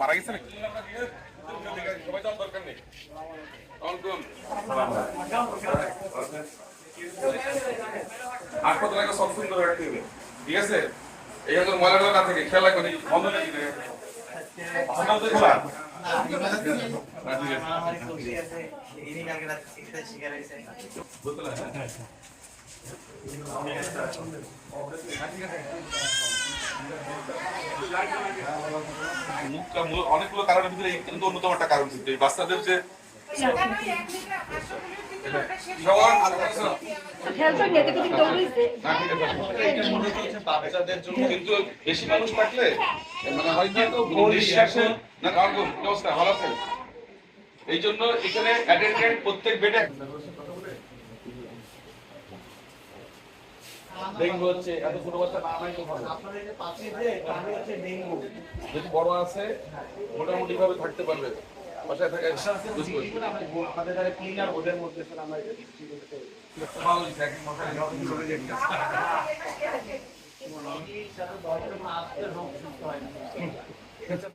মারা গেছে আর কত টাকা সব সুন্দর রাখতে হবে, ঠিক আছে? এই হয়তো ময়লাটা না থেকে খেলা করে বন্ধ নাকি অনেকগুলো কারণের ভিতরে কিন্তু অন্যতম একটা কারণ কিন্তু এই বাচ্চাদের যে বাচ্চাদের জন্য কিন্তু বেশি মানুষ থাকলে মানে হয়তো না অবস্থা ভালো আছে, এই জন্য এখানে অ্যাটেন্ডেন্ট প্রত্যেক বেডে ডেঙ্গু হচ্ছে। এত ছোট বাচ্চা না নাই তো ভালো, যদি বড় আছে মোটামুটি ভাবে থাকতে পারবে বাসায় থাকা আমাদের ক্লিনার ওদের মধ্যে আমরা